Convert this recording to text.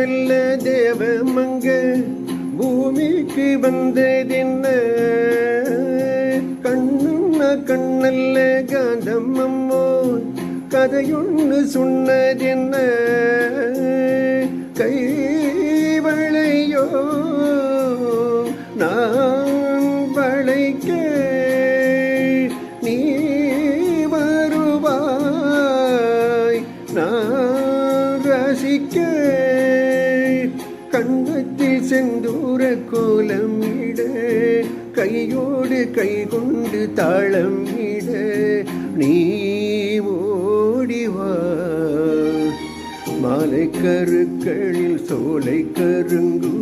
நல்ல தேவமங்க பூமிக்கு வந்ததென்ன கண்ணல்ல காந்தம் அம்மோ கதையொன்று சொன்னதென்ன கைவளையோ நான் வளைக்க நீ வருவாய் நான் ரசிக்க கண்ணத்தில் செந்தூர கோலமிட கையோடு கை கொண்டு தாளமிட நீ ஓடிவா மாலை கருக்களில் சோலை கருங்கு